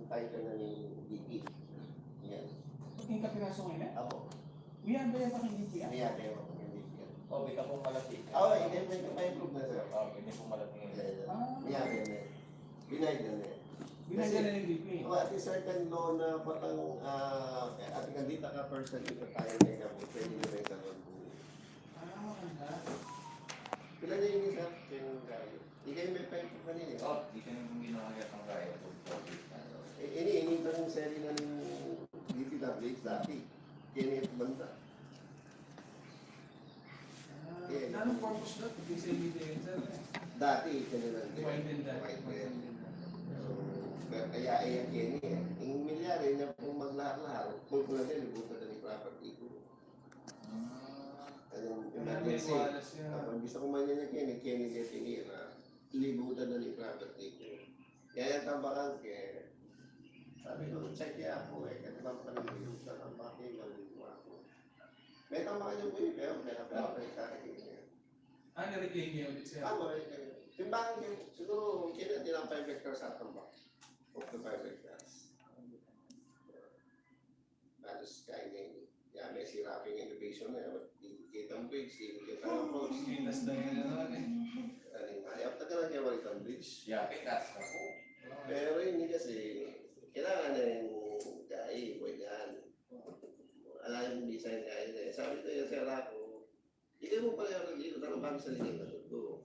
kahit ka na yung BP. Yan. Yung kapiraso ngayon? Ako. Miyan ba yan pa hindi po yan? Yan, yan. Yung BP yan. O, bigla pong malaki. Oo, may improve na sir. O, bigla pong malaki ngayon. Yan, yan. Binayad na yan. Binayad na yung BP. At a certain law na patang at nandito ka person dito tayo na ikaw, pwede nyo rin sa law. Maganda. Kailan na yun isa? Hindi kayo may pa-improve na nila. O, di ka nang ginahayat ang raya. Ini ng seri na ng DPWH dati. Kenneth Banda. Anong purpose doon? Hindi sa ibigay sir. Dati, kanilang Widen that. Kaya ayan Kenny eh. Yung milyari niya kung maglahar-lahar, kung na niya, libutan na ni property ko. Anong emergency? Kapag gusto ko man niya Kenny definir na libutan na ni property ko. Kaya yung tambakan kaya, sabi ko, check niya ako eh, kasi bang panagayos na tambakan yung gawin ako. May tambakan yung buhay, pero may kakakita niya. Na-reclaim niya ulit sir? Yung bakit yung, siguro, kaya nilang 5 hectares sa tambak. Up to 5 hectares. Balos kaya niya yun. Kaya may siraping innovation na yun. Kitang bridge, kita ng approach. Kitas na yun naman eh. Ayap na ka lang kaya Walitang Bridge. Yeah, pitas ako. Pero hindi kasi, kailangan na yung kaya, yan. Alam yung design kaya na. Sabi ko yung sira ko, hindi mo pala yung dito, tanong bago sa linig na ito.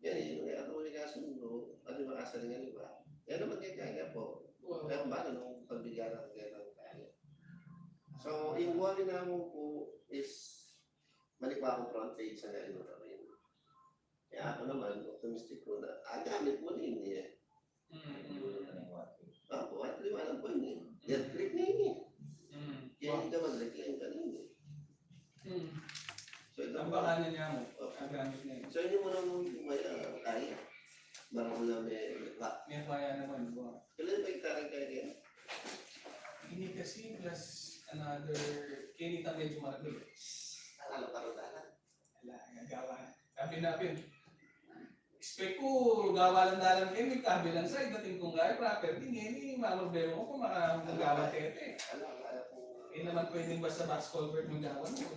Yan eh, kaya ako ulit kasundo, ano yung makasalingan iba. Yan naman kaya po. Kaya ba nung pagbigyan ng kaya ng kaya. So, yung wali namin po is mali pa akong front page sa ngayon na rin. Kaya ako naman, optimistic ko na, gamit mo din eh. Ako, at liwanag po yun eh. Yan, click na yun eh. Kaya hindi ka mag-reclaim ka nun eh. So, ito Ang baka na niya mo, ang gamit niya yun. so, hindi mo naman kaya. Marami na may pa. May kaya naman ba? Kailan ba yung kaya yan? Hindi kasi plus another, kinita medyo malaki. Alala pa rin dala. Wala, gagawa na. Sabi natin, expect ko gawa lang dalang kayo, may kabilang side, dating kong gaya, property, ngayon, mamabelo ko kung makagawa tete. Alala ko. Eh naman pwedeng basta box culvert ng gawa mo.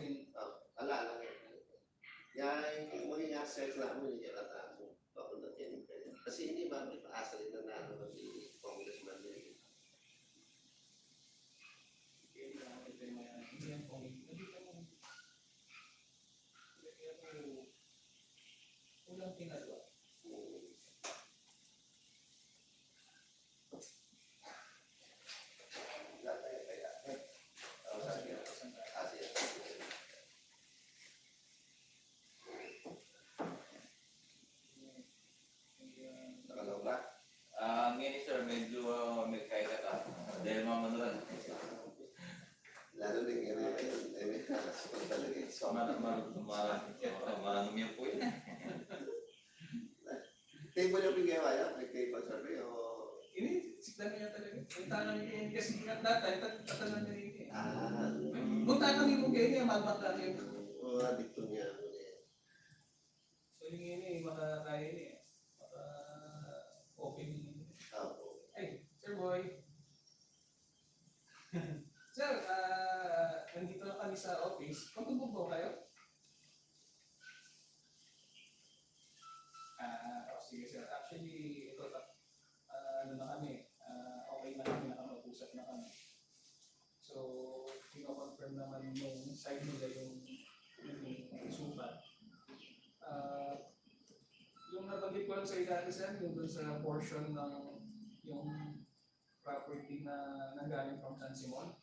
Alala ko. Yan, yung maging access na mo, hindi ka natako. Papunta yan. Kasi hindi ba, may paasa rin na naano si Congressman din. Hindi yan kung hindi ka mo. Ulang pinagawa. Ngayon sir, medyo may kaya ka. Dahil mamanuran. Lalo din yung talaga yung song. Manumiyan po yun. Table yung bigyan yan? May table survey o... Ini, sigdan niya talaga. Yung tanong niya yun kasi dati, tatanong niya rin eh. Ah, Kung tatanungin mo kayo niya, magmata niya. dito niya. So yung ini, makakaya niya. Maka-open niya. Ay, Sir Boy. Sir, nandito na kami sa office. Pagtubog po kayo? Sige sir. Actually, ito ano na kami. Okay na kami, nakapag-usap na kami. So, pino-confirm naman yung side nila yung sukat. Yung nabanggit ko lang sa dati sir, yung dun sa portion ng yung property na nanggaling from San Simon.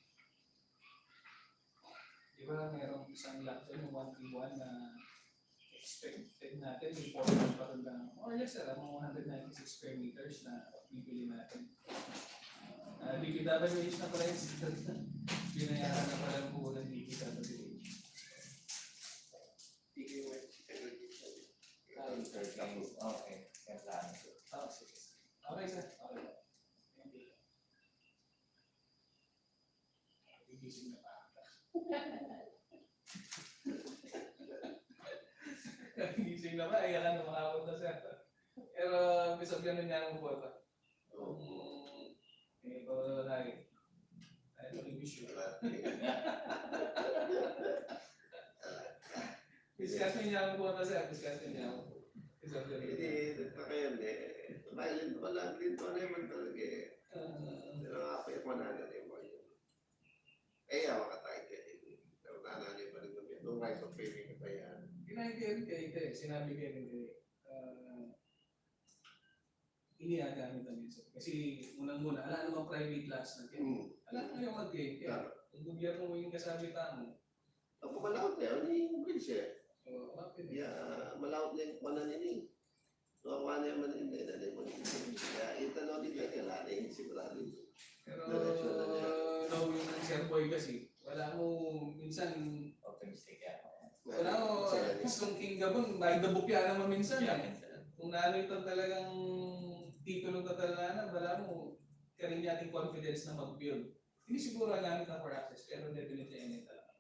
Di ba merong isang lot doon, yung 131 na expected natin, yung portion pa rin lang. Or less, mga 196 square meters na bibili natin. DPWH na pala yung binayaran na pala ang buo ng DPWH. Okay. Okay sir. Okay. Gigising na pa. Gigising na ba? Ayan na makapunta siya. Pero may sabihan na niya ang buwan. Eh, Discuss niya ako po kasi, discuss niya ako. Isang Hindi, nagpakayan eh. Violent wala, dito na naman talaga eh. Pero ako yung manana na yung yun. Eh, makatay ka din. Pero nananay pa rin kami. No right of payment pa yan. Kinahin kay sinabi kay iniagamit ang minsan. Kasi unang-una, ala namang private class na kayo. Ala na yung mag-claim kaya. Kung gobyerno mo yung kasabitan mo. Ako malawat na yun, yung bridge eh. So, okay. Yeah, malawat na yung manan yun eh. So, ako na yung manan yun, na yung manan yun. Kaya itanaw din ka, kailangan na yung sigurado yun. Pero, no, yung Sir Boy kasi, wala mo, minsan, Optimistic yan. wala mo, gustong King Gabon, by the book yan naman minsan. Kung naano ito talagang titulo ka talaga, wala mo, karin natin confidence na mag-build. Hindi siguro namin na for access, pero definitely yan talaga.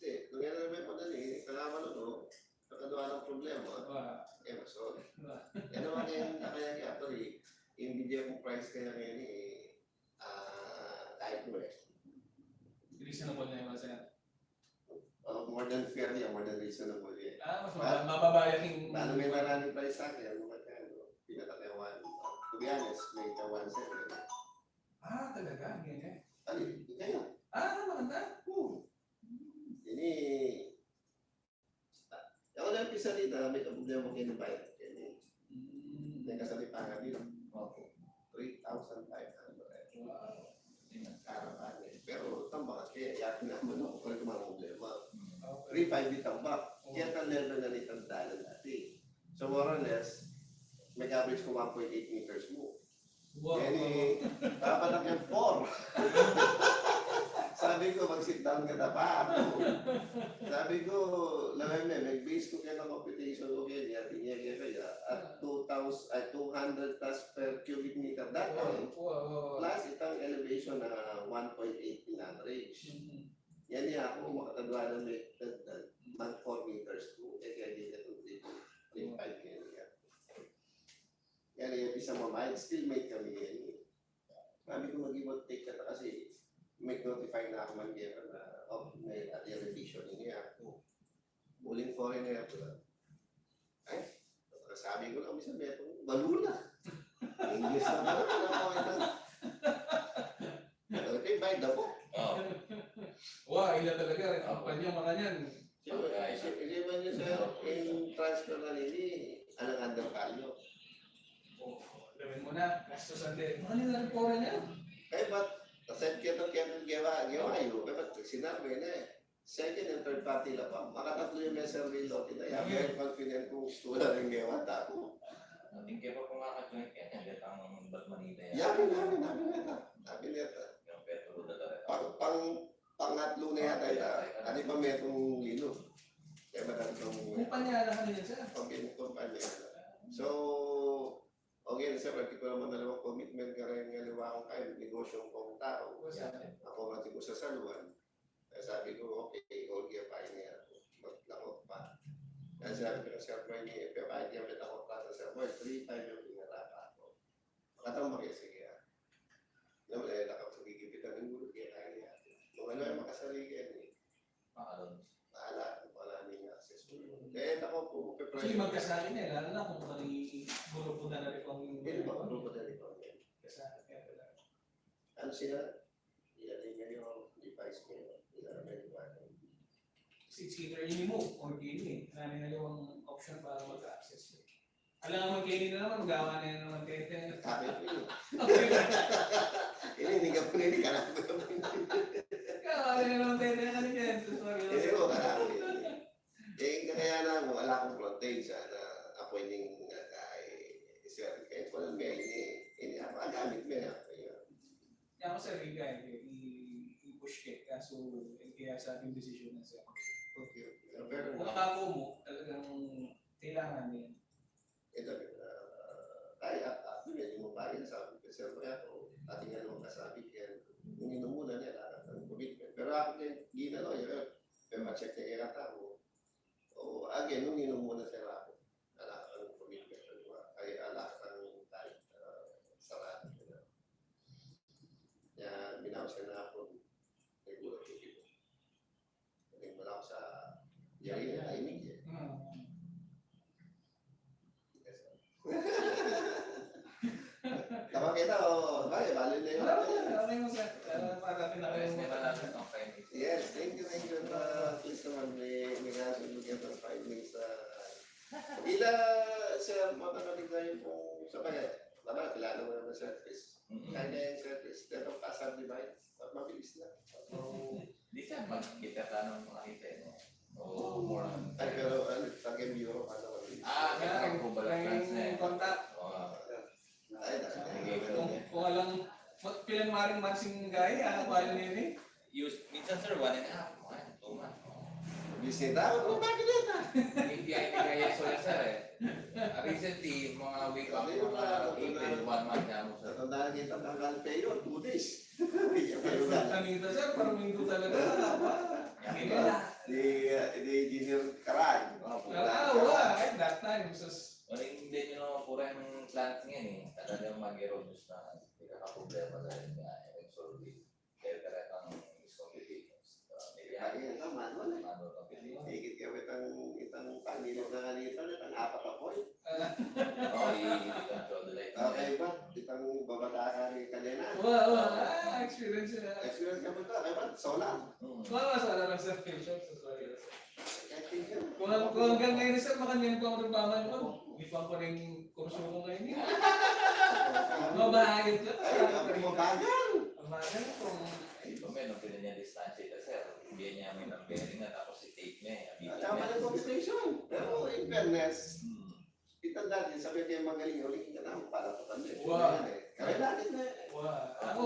Kasi, nung yan naman po na eh, kailangan ano, nakagawa ng problema. Diba? Eh, maso. Diba? Yan naman yung nakayang actually, yung bigyan kong price kaya ngayon eh, kahit mo eh. Reasonable na yung masaya. More than fair yan, more than reasonable yan. Mas mababayad yung... Paano may maraming price sa akin, ano ba kaya, pinatatayawan. To be honest, may tawan sa akin. Talaga? Ganyan. Ano, hindi kaya. Maganda. Ini, ako na yung pisa dito, may kaproblema kayo ng bayad. May kasalipangan dito. 3,500. Wow. Karapan eh. Pero tambak kaya yakin naman ako kung mga problema. Okay. 3,500 di tambak. Kaya ang level na nitang dalan dati. So more or less, may average ko 1.8 meters mo. Wow. Kaya ni, papanak yung 4. Sabi ko, mag-sit down ka na pa ako. Sabi ko, lang may base ko kaya ng computation ko kaya niya kaya at 200 plus per cubic meter that time. Wow. Plus itang elevation na 1.8 in average. Yan niya ako makatadwa ng may mag 4 meters to. Kaya di na 3.5 kaya niya. Yan yung isang mamahin, still made kami yan. Sabi ko mag-give or take ka na kasi may notify na ako man kaya na may revision niya. Muling foreigner ko lang. Ay, sabi ko lang minsan meron, balula. English na ba? Ano ako ito? Ito yung by the book. Wow, ila talaga. Ang kanya mga yan. Hindi man niya sa yung transfer na nili, alang under value. Gawin mo na. Gastusan din. Ano na rin pora niya? Eh, but, aside kaya gawa yun, but sinabi na eh. Second and third party lang pa. Makatatlo yung may survey lot. Kaya very confident kung gusto na rin gawa tapo. Natin kaya pa kumakajoint yan. Yan ang Bat Manila yan. Sabi neta. Yung Petro na talaga. Pangatlo na yata ita. Ano pa metong lino. Kaya madami kong Kumpanya na kanina siya. kumpanya. So, okay, sir, ko naman dalawang commitment ka rin ng liwakong kayo, negosyong kong tao. Ako mati ko sa saluan. Kaya sabi ko, okay, hold your fire niya. Maglakot pa. Kaya sabi ko, sir, may pepahit niya, may takot pa sa sir, boy, 3 times yung pinarapa ako. Makatambak yan, sige ah. Naman, nakapagigipit ng gulo, kaya kaya niya. Nung ano ay makasaligan eh. Wala niyong access mo. Kaya ako po, Actually, magkasali na eh. Lalo na kung may grupo na rin pang... Pwede ba grupo na rin po yan? Kasali kaya talaga. Ano sila? Iyan niya yung device ko yun. Iyan na yung one. Either i-remove or i-delete. Marami na yung option para mag-access. Alam nga mag-i-delete na naman, magawa na yun naman kayo. Sabi ko yun. Okay. Hindi ka po nili ka na. Gawa na naman kayo kanina. Hindi ko karami. Kaya na mo, wala akong frontage na appointing kay Sir. Kahit walang may ini gamit mo yan. Kaya ako sa Riga, i-push kit. Kaso, kaya sa ating decision na siya. Pero Kung ako mo, talagang kailangan yan. ito, kaya hindi mo pa rin sabi ko, Sir, kaya ako, ating nga naman kasabi yan. Nung inumuna niya, lahat ng commitment. Pero ako din, ginalo yun. Pero ma-check niya yung tao. O, again, nung inumuna siya ako, alam ang commitment. Ay, alam ang kahit sarado. Kaya, binaw siya na ako. Nagulat ko dito. Naging wala ko sa yari na timing. Okay, bali na yun. Okay mo sir. Parating na kayo. Ayos na natin ang findings. Yes, thank you. At least naman may nasunod yan ng findings sa... Ila, sir, mapapalik na yun kung sa bagay. Tama, kilala mo naman surface. Kanya yung surface. Pero pa-subdivide, mabilis na. Hindi siya magkita ka ng mga hintay mo. O more on. Ay, pero tagim Europe, ano mabilis. Kaya kung balang plans na Yung eh. contact. Ay, Kung alang, pilang maring mansing gaya, ano ba yun yun eh? Minsan sir, 1.5 months, 2 months. bisita, ano bakit ito? Hindi kaya sir eh. Recently, mga week of April, 1 month na mo sir. Natandaan kita ng Galpeo, 2 days. Pero na. Kanito sir, parang minuto talaga. Di engineer Karag. That time, sus. Hindi nyo naman pura yung plants ngayon eh. Talagang mag-erodus na hindi ka problema dahil nga eventually kaya ka ng complications. Kaya naman, wala. Higit kami itang panilog na kanito, itang 4 na point. Oo, i-ikan to the light. Okay ba? Itang babata ka rin kanina. Experience na. Experience ka ba ito? Okay ba? Solar. Sala lang sir, patient. Sorry. I think yun. Kung hanggang ngayon sir, makanyan ko ang rimbangan ko. Hindi pa pa rin kurso ko ngayon. Mabahayot ka. Ay, mabagal. Mabagal kung... Meron pila niya distansya ito sir. Hindi niya may ng bearing na tapos i-tape niya. Tama ng computation. Pero in fairness, itanda din, sabi kayo magaling, ulitin ka na, para pa kami. Wow. Kaya natin na. Ako,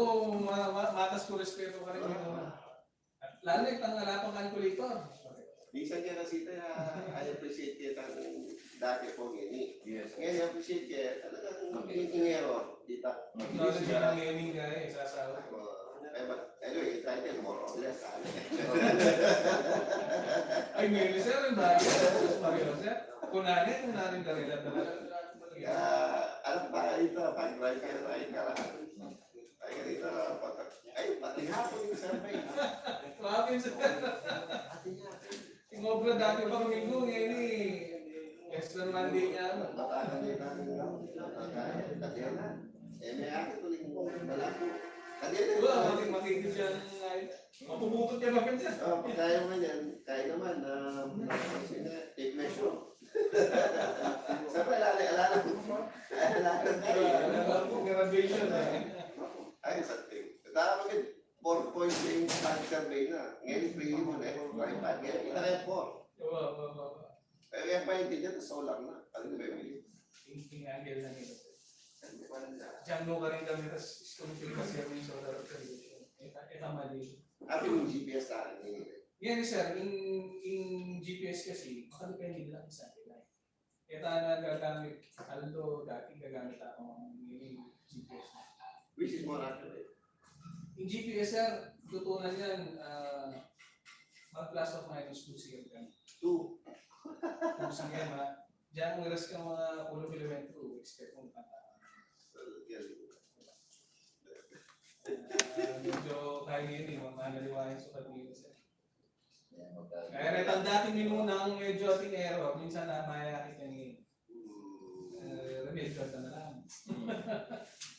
matas ko respeto ka rin. Lalo yung pangalapang calculator. Minsan kaya kasi ito, I appreciate kita ng dati po gini. Yes. Ngayon, I appreciate kaya talagang ingero. Dito. Knowledge ka ng gaming guy, sasawa. Anyway, title more or less. Ay, may sir, ang bagay. Mario, sir. Kunanin ka rin Kaya, alam ba ito, pag-drive ka na rin ka lang. Ay, ganito, ay, pati hapon yung survey. Mabin, sir. Ingobra dati pa kaminggo, ngayon eh. Extra Monday niya. Matakan nila ng kadena. May akin tuloy mo, wala ko. Kadena. Wala, makikita siya ng mapubutot niya ba sir? Kaya mo yan, kaya naman, take measure. Siyempre, alala ko. Alam ko, graduation eh. Ay, sa thing. Tama ka, 4 points yung survey na. Ngayon, pili mo na eh. Ngayon, kita kayo 4. Pero yung pahinti dyan, solar na. Ano na ba yung Thinking angle na nito. Django ka rin kami, tapos iskumipil kasi kami yung solar radiation. Ito mali. Akin yung GPS sa akin. Yan sir, in GPS kasi, makadepende lang sa satellite. Ito na gagamit, although dati gagamit ako ng GPS na. Which is more accurate. In GPS sir, tutunan yan, mga plus or minus 2 siya ka. 2. Kung sa nga, diyan ang iras ka mga ulo kilometro, expect mong medyo kaya yun eh, mga naliwain sa pag-ibig sir. Kaya rin ang dating minunang medyo ating error, minsan na mayakit yan eh. Remedyo na lang.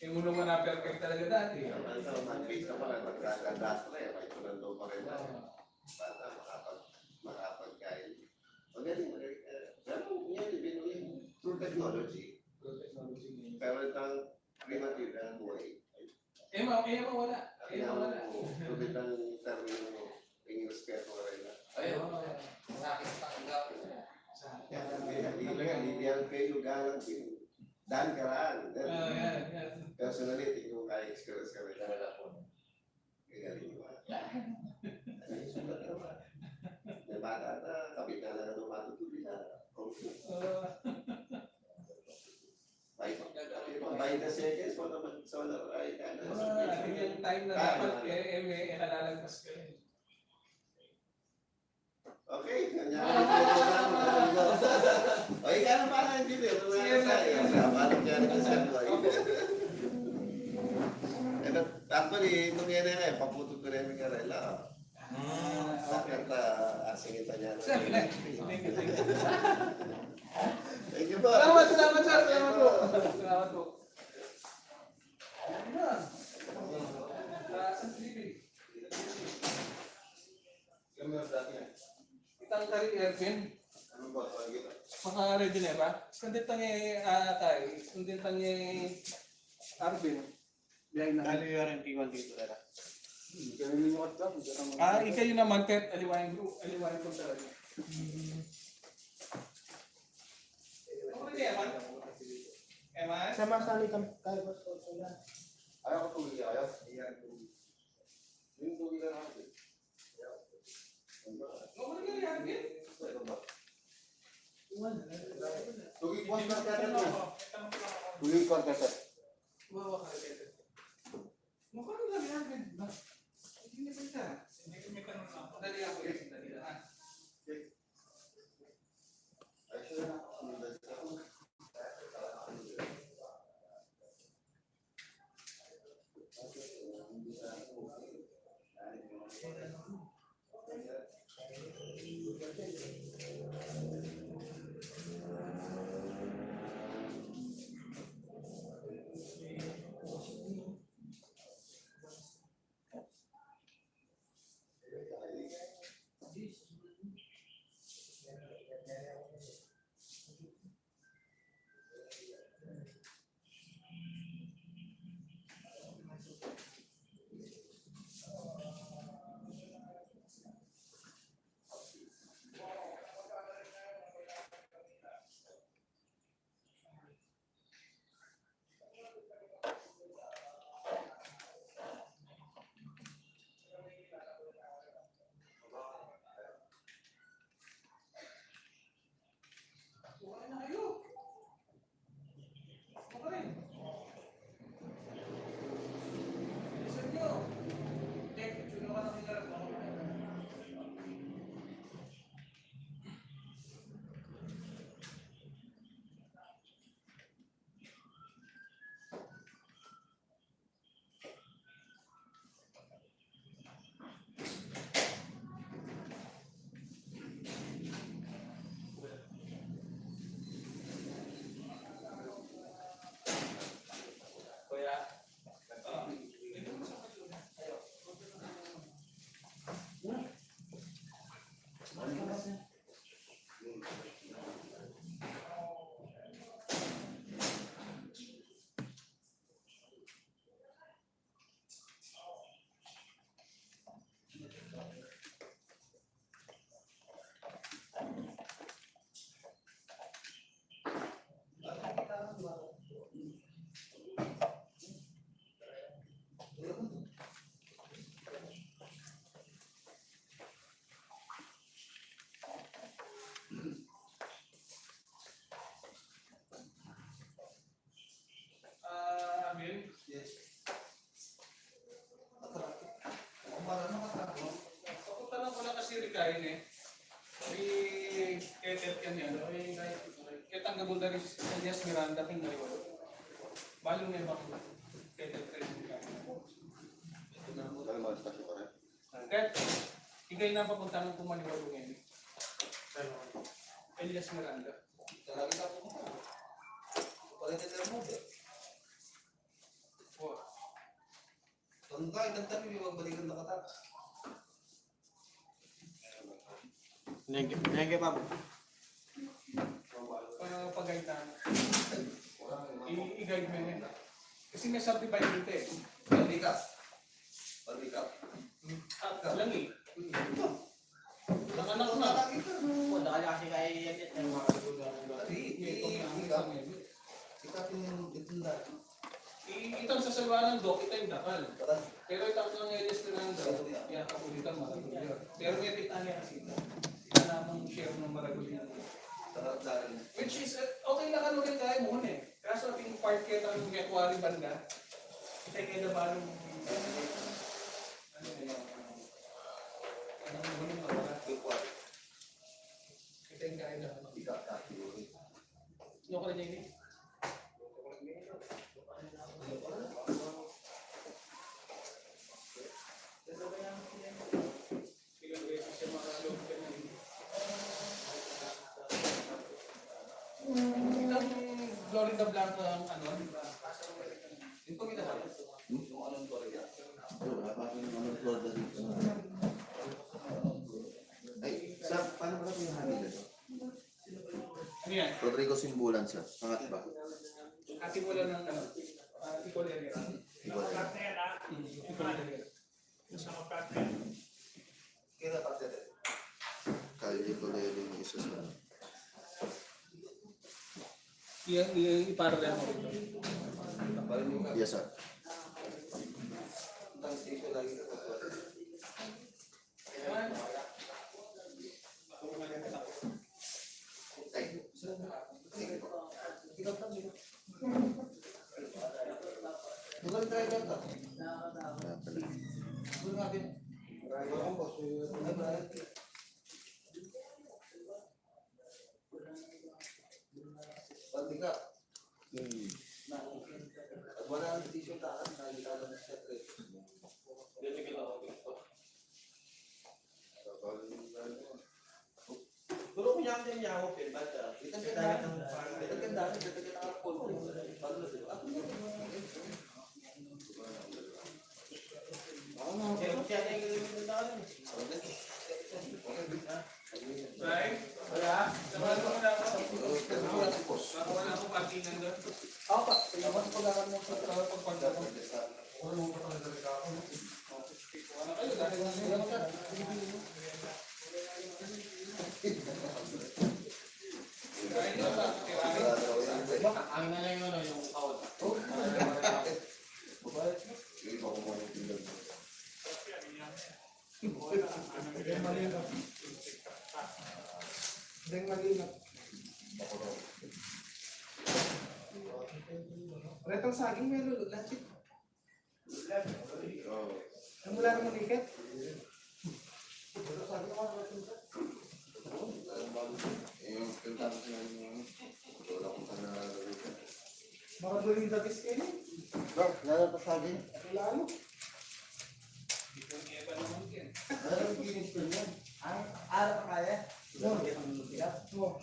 Yung ulo mo na perfect talaga dati. Mag-base ka pa lang, magkakadas na eh. May tulando pa rin na. Para makapag-kain. Magaling. Pero yan, yung through technology. Pero itang primitive na buhay. Wala. Through itang termino, yung respeto rin na. Ayun, nakakita ang gawin niya. Hindi yan kayo galang din. Dan karaan. Personally, tingin ko kaya experience ka rin. Wala po. Gagaling mo. May bata na, kapit na lang ang matutuloy na. By the seconds, wala naman solar right. Yung time na dapat, may kalalagpas ka yun. Okay, kanya. O, ikaw na pala yung video. Paano kaya naman sa buhay? Actually, itong yan na kayo, paputot ko rin yung karela. Bakit asingita niya na? Sir, thank you. Thank you po. Salamat sir. Salamat po. tangkari Erwin. Ano ba? Pagi na. Maka-ready na ba? Sundin Tay. Sundin Arvin. Biyahe na. Kali yung tingol dito talaga. Ikayo naman, Ted. Aliwain ko talaga. Okay, Eman. Eman? Sama-sali kami. Kaya ba? Ayaw ko tubig. Ayaw. Yung tubig na natin. Okay na yan, Arvin. Tubig buwan na natin. Tuli ko ang kasat. Bawa ka rin. Mukhang lang yan, Arvin. Hindi na kita. Hindi ko may tanong na ako. Dali ako yun. Dali na. Kumain na kayo. Kumain. Bilisan nyo. Tek, suno ka ng hilarap. Baka kumain na. Kuya, Amir. Yes. Papunta lang ko lang kasi rikain eh. May ketet yan yan. May ketang gabunda rin sa Elias Miranda king nariwal. Balong may bako. Ketet rin. Dahil mga stasyon ka rin. Kahit higay na papunta ng kumaliwalo ngayon. Elias Miranda. Talaga na po. Palitan mo. Wow. Tanda, ilang tabi may magbalikan na katak. Nenge pa. Pag-guide na. I-guide mo yun. Kasi may subdivide dito eh. Barbicap. Barbicap. Lang eh. Nakanak na. Wala ka kasi kay Yanit. Ikapin yung itunda. Itang sa salwa ng dok, ito yung dakal. Pero itang ng Elias Miranda, yan ako dito maragulyo. Pero may pitanya kasi ito. Ito namang share ng maragulyo. Which is, okay na kano rin kaya mo eh. Kaso ating part kaya ng Mekwari banda, ito yung kailaban ng ano na yan. Ano yung mawala. Ito yung kailaban. Yung ko rin yun eh. Florida Blanca ang ano, di ba? Yung pag ginagawa, yung anong Florida. Wala pa ako yung anong Florida dito. Ay, sa, paano ba Enrico Simbulan sir. Angat ba? Ati mo lang ng ano, Ticol area. Kira parte de. Kalye ko na yung isa sa... I-parallel mo ito. Yes sir. Pero kung yung yung yawo, pinbata. Ito ka dami, Right? Wala? Samahan mo muna ako. Baka wala akong parkingan doon. Ako pa, pinabas pag-aral mo sa Pagpanda ko. Ano kayo? Dahil lang sila. Kain na ba? Kirain? ang na yung ano, yung kawad. Retong saging may lululat. Oo. Mula na malikit. Yung pinatapos na yung... Wala kong panalalit. Mga duling datis kayo. Bro, lalo pa sa akin. Lalo. Yung iba naman yan. Ang araw pa kaya? Oh.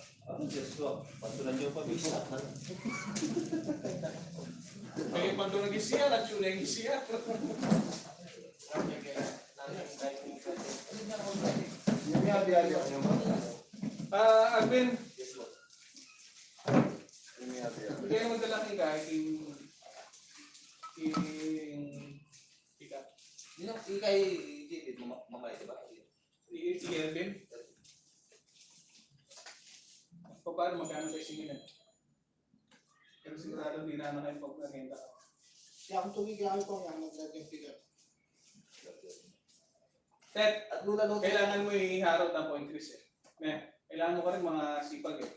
Kaya pando nag-isiya, nagsuna yung isiya. Yung yabi-yabi ako yung mga. Alvin, Yung yabi-yabi. kaya mo dala kay Guy, Yun ang ikay Jimmy, mamay, di ba? Alvin. O paano magkano kayo singilan? Pero sigurado hindi naman kayo pag-nagenda. Kaya kung tumigil ko yan, maglagay figure. Ted, At lula-luto. kailangan mo iharot ng point Chris eh. Kailangan mo pa rin mga sipag eh.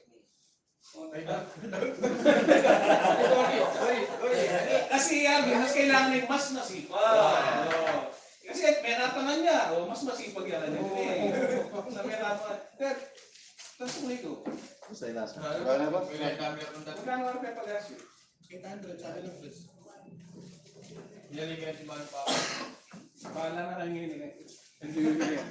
Kasi yan, mas kailangan yung mas nasipag. Kasi merapangan niya, mas masipag yan. Sa merapangan. Ted, tapos mo ito. Basta yung nasa. Wala ba? Magkano ang pepagas yun? 800 sabi ng Chris. Nilaligyan si Mano pa. Bahala na lang yun eh. Hindi yun yan.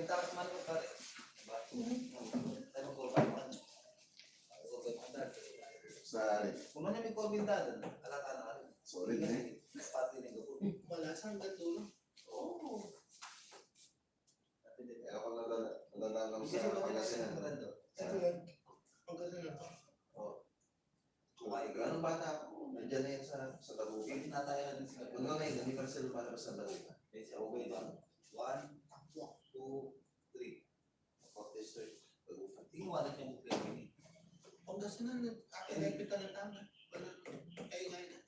Kita ka man mo pare. Tayo ko ba? Sa... Kung ano may korbintado, alata na rin. Sorry na eh. Pati ni ko. Wala sa hanggang dulo. Oo. Kaya ako nagdadalang Kasi sa ba Pangasinan. Ito yan. Ang ganda na to. Kumain ka. Anong bata ako? Nandiyan na yan sa Tagupi. Kaya tinatayo na din sila. Hanggang ngayon, hindi pa sila para sa Tagupi. Kasi okay lang. 1, 2, 3. Contester. Tagupi. Tingnan natin yung buklet ini. Pangasinan, akin ng tama. Kaya nga yun.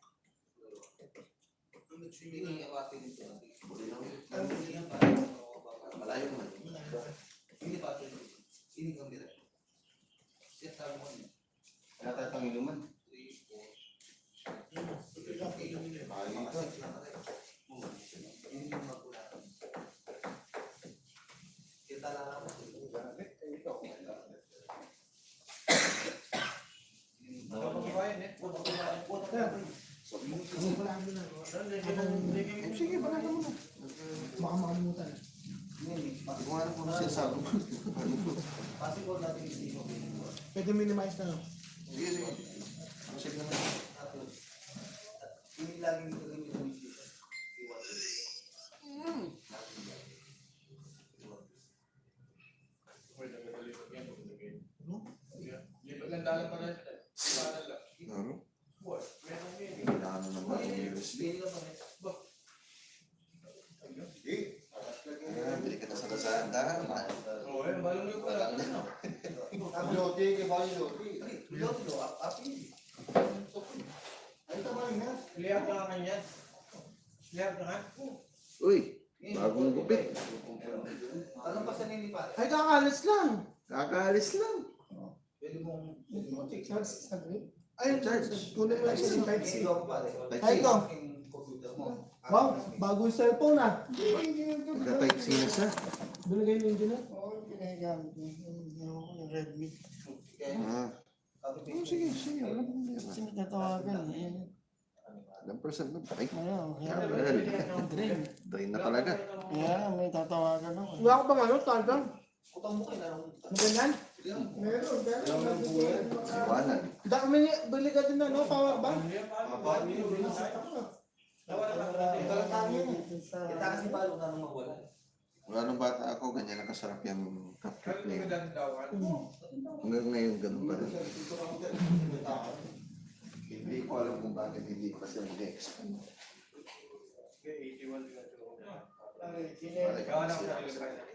Ang nag-swimming. Ini yung atin dito. Buli lang yun. Ang Ini buli yang lang. para Malayo naman. ini patin. Ini gembira. Siya tayo mo niya. Kaya tayo pang inuman. 3, 4. Ito lang kayo nila. Mga Mga 6 lang rin. Ini yung magkulang. Kita lang ako. So, Ako pala ang ginagawa. Sige, pala ka muna. Baka makalimutan. Hindi ko nga alam kung ano sinasabi mo. Possible natin hindi mo. Pwede minimize na. Sige, sige. Ang safe naman. Hindi laging gagawin yung dito. Lipat lang dalang pa na. Iwanan lang. Ano? Meron yun. Kailangan na naman yung USB. Bili ka pa rin. Bili ka na sa basahan ka. Oo, eh, balong yung pala. Ang lote, kaya ba yung lote? Lote, api. Ay, tama rin yan. Lihat ka kanya. Lihat ka. Uy, bagong gupit. Anong pa sa nilipat? Ay, kakalis lang. Kakaalis lang. Pwede mong... Charge sa green. Ay, Charge. kunin mo lang sa type C. Hindi ako pa rin. Ay, ito. Yung computer mo. Wow, bagong cellphone ah. Nagka-type C na siya. Binigay ng engineer? Oo, ginagamit niya. Yung Redmi. Ah, sige, sige. Wala pong problema. Kasi nagtatawagan eh. Ilang percent na ba? Ay, Ano, Well, drain na talaga. kaya may tatawagan ako. Wala ko bang ano, targang? Utang mo kayo na lang. Ano ganyan? Meron, Iwanan. Dami niya, bili ka din na, no? Power bank? Kita kasi balo na nung mawala. Wala nung bata ako, ganyan ang kasarap yung cupcake na yun. daw. Hanggang ngayon, ganun pa rin. Hindi ko alam kung bakit hindi pa siya mag-expand.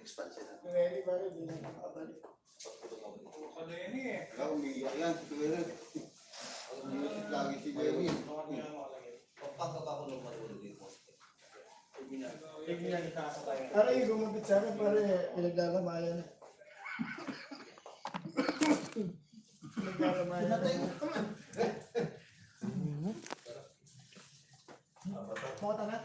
Expand sila. Ano yun eh? Umiiyak yan, si Kuya. Lagi si Kuya. Pagkaka ko nung marunong dito. Para yung gumapit sa akin, para pinaglalamayan. Pinaglalamayan. Mota na?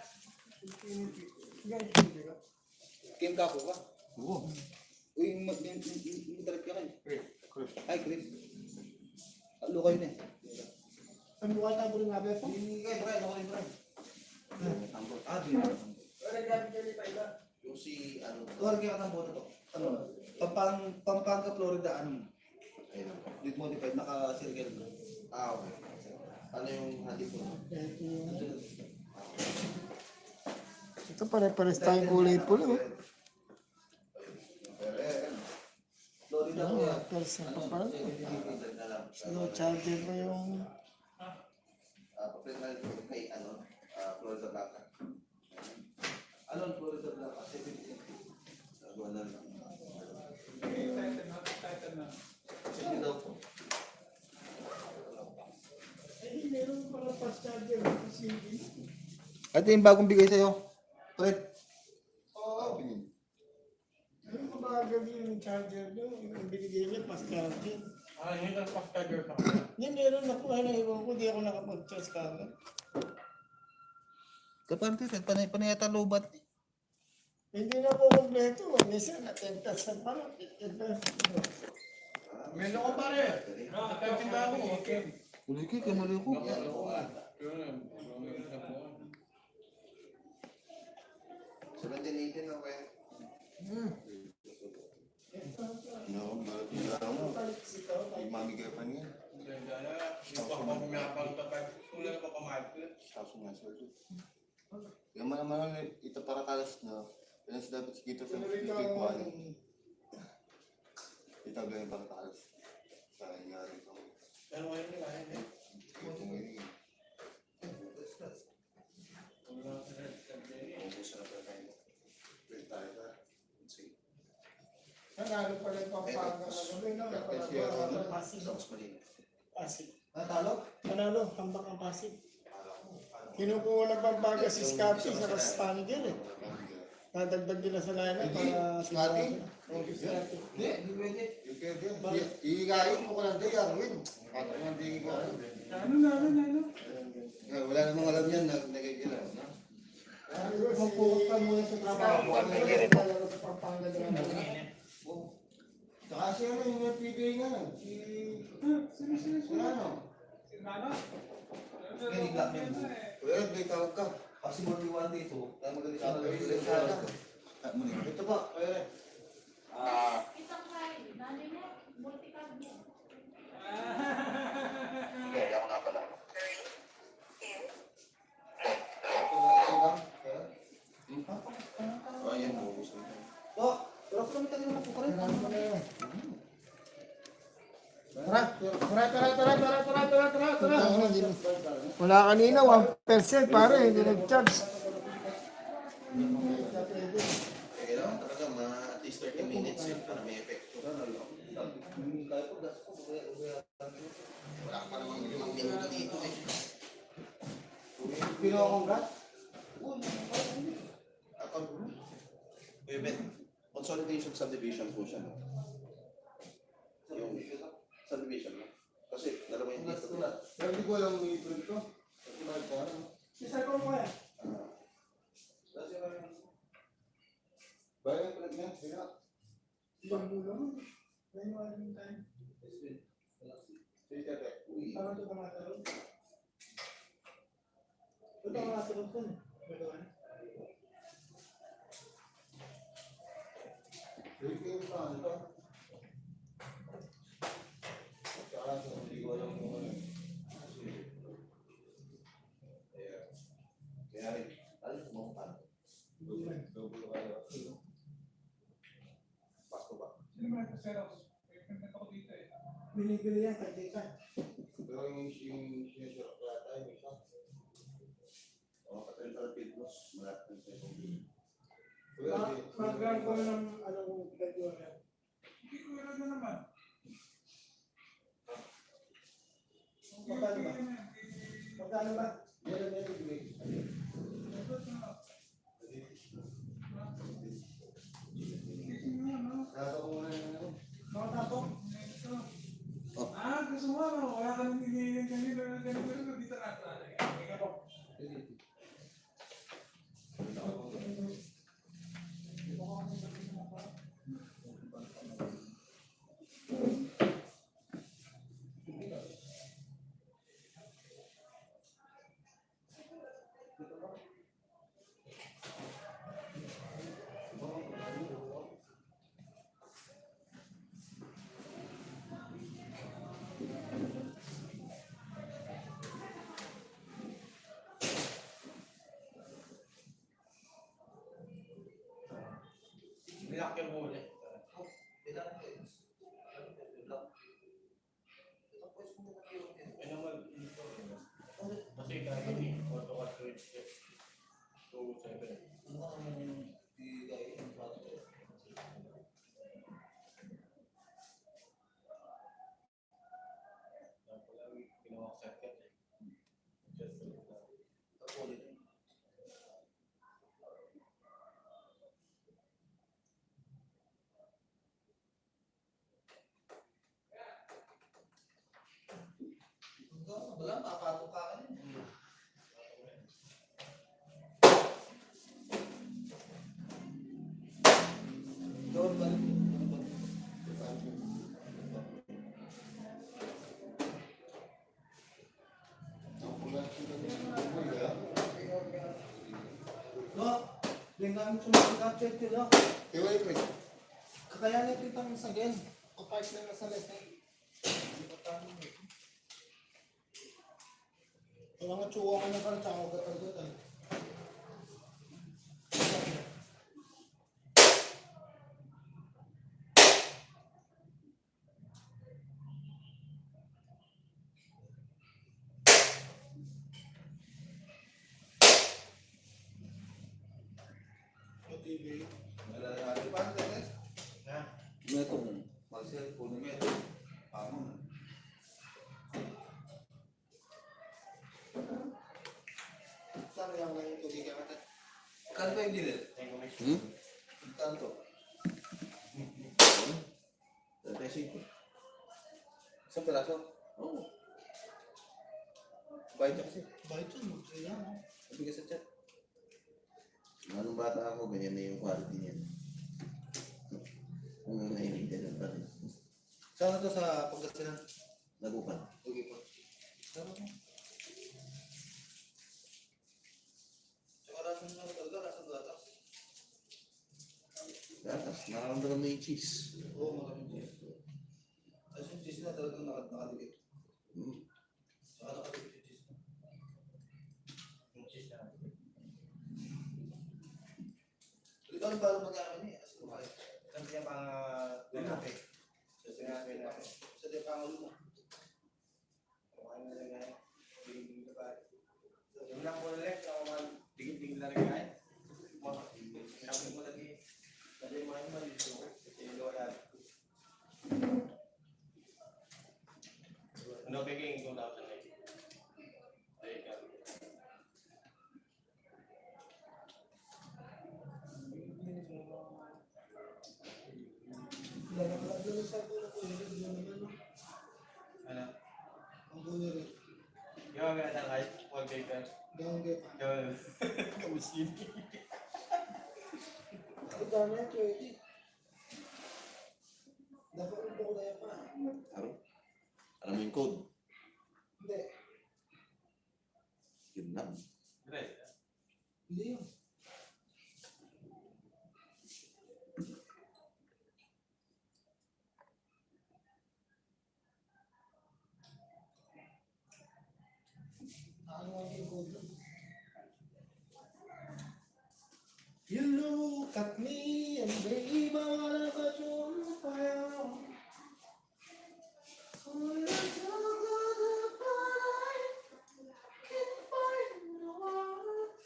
Kim ka po ba? Oo. Uy, mag-trip ka kayo. Ay, Chris. Alo kayo na eh. Ang buhay tayo rin nga, Beto? Hindi kayo, Brian. Ako kayo, Brian. Ah, di ba? Yung si, ano, Tuwag kayo katang boto to. Ano? Pampanga, Florida, ano? ayun. With modified, naka-circle. Okay. Ano yung hati ko? Ito pare-pares tayong kulay pula. Oh. Florida ko yan. Pero sa papal. Na lang. No charger pa yung... Papalit na rin kay, ano, Florida Blanca. Ano ang Florida Black? Nagawa na lang. Titan na. Sige daw po. Ay, meron pala fast charger. Ito yung bagong bigay sa'yo. Fred. Oo. Ano mabagal yung charger nyo? Yung binigay niya, fast charger. Ah, yun ang packagger pa. Hindi, meron na po. Ano, iwan ko, di ako nakapag-charge kagad. Kapante, panayata lobat. Hindi na po kompleto. Minsan, na-10,000 pa lang. Meron ko pare. Nakatinda ako. Okay. Uli kayo, kamali ko. Sa 1918 na kaya. May mamigay pa niya. Tapos nga sweldo. Yung naman ito para kalas na. Kaya dapat si Kito sa Pikuan. Ito ganyan para kalas. Sa nangyari ko. Pero ngayon nila, hindi. Ito mo yun. Ubus na pala tayo. Pwede tayo na. Sige. Nanalo pala yung pampanga na gawin. Tapos mali. Pasig. Natalo? Nanalo, hambak ang Pasig. Kinukuha ng pambaga si Scotty sa Spaniger eh. Nadagdag nila sa lineup para Scotty? si Scotty. Hindi, hindi pwede. Yung pwede. Iigayin mo ko lang tayo. Arwin. Patok lang tayo iigayin. Nalo. Wala namang alam yan. Nagigila. Mag-focus pa muna sa trabaho. Nalaro sa Pampanga na. Saka siya na yung PBA nga. Si... Wala no? Ano? Ngayon, i-block niya mo. Kuya, may tawag ka. Possible ni one day to. Kaya magaling Sabi siya. ko yung sana. Ito pa, kuya. Isang kain, nanay niya, multi-card niya. Kaya ako nga pala. Oh, yan po. Oh, pero kung may tayo na po ka rin. Tara. Wala kanina, 1% pare, hindi nag-charge. Kailangan talaga at least 30 minutes para may effect. Wala pa namang 5 minuto dito eh. Ginawa kong gas? Payment. Consolidation subdivision po siya. No? Yung subdivision. No? Kasi dalawa yung dito. Pero hindi ko alam yung ito dito. Kasi bakit ka ano? Isa ko mo kaya. Bayan yung pala niya. Kaya. Ibang bulo mo. May mga yung time. Sige, tete. Uy. Parang ito tumatalo. Ito tumatalo ko. Ito ano? Sige, kayo pa. Ano to? Kaya hindi ko alam kung ano. Kaya rin. Alam mo kung paano. Double kayo. Pasko ba? Sino ba nagpa-Xerox? Nagpunta ako dito eh. Binibili yan, kaya ka. Pero yung sinasirap kaya tayo, may isa. O, katalin pala Pidlos, malapit ng second game. Mag-grant ko na ng anong pinag-iwan yan. Hindi ko alam na naman. Magkano ba? Magkano ba? Yan ang bigay. Nasa ko muna yung ano. Nakatapo? Gusto mo ano? Wala ka nang hinihiling kanina. Ganito dito na. Nilakyan mo ulit. Kasi kahit hindi, auto ka 2.7. Wala, makapatok ka rin. Gawin ba? No, din kami sumasagot ko no. Iway, Chris. Kakayanin kitang sagin. Kapag na sa left. Kailangan nga tsuwa ka na ka, tsaka gatan-gatan. TV. Malalaki pa, Tetes. Meto mo. Mag-cellphone, meto. Pamon. Saan yung lang yung tubig ka natin? Kano ba yung dealer? Kano to? 35. Isang peraso? Oo. Bayad siya kasi. Bakit yun? Magsaya mo. Nabigas sa chat. Anong bata ako, ganyan na yung quality niya. Kung nahilig ka dyan pa rin. Saan na to sa Pangasinan? Nagupan. Okay po. Tsaka rason na talaga, rason gatas. Gatas, nakakamdaman mo yung cheese. Oo, maraming cheese. Tapos yung cheese na talagang nakadikit. Tsaka nakadikit yung cheese. Yung cheese na nakadikit. Ikaw ang parang mag-amin eh. As kumain. Kasi yung pang lalaki. Sinabi na Sa di pangulo mo. kumain na lang ngayon. Biging na ba? Yung lang po ulit, ako man, biging na lang ngayon. Sabi mo lagi, kasi yung mga naman dito, kasi yung wala. Ano biging kung dapat na ay ikaw. Lalakad sa ako na po, hindi naman, no? Ano? Ang buhay rin. Yung mga ganang kahit huwag kayo ka. Gawang kita. Yung kamuskin. Ito dami yan, 20. Dapat ulit ako na yan pa. Alam mo yung code? Hindi. Yun lang. Right. Hindi yun. Ano ang yung code nun? You look at me and baby, I wanna put you on fire. So let's go to the party, get fire in the heart.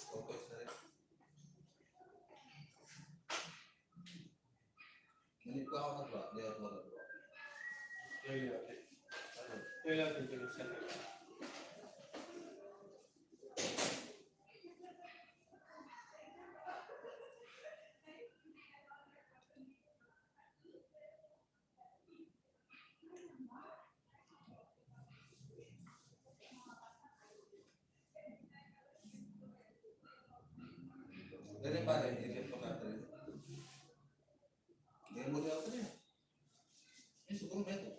Focus na rin. Ngunit pa ako nagba, hindi ako nagba. Yung natin. Yung natin yung sa nila. Ganun pa rin, hindi ko pa rin. Hindi mo rin ako rin. Eh, siguro meto.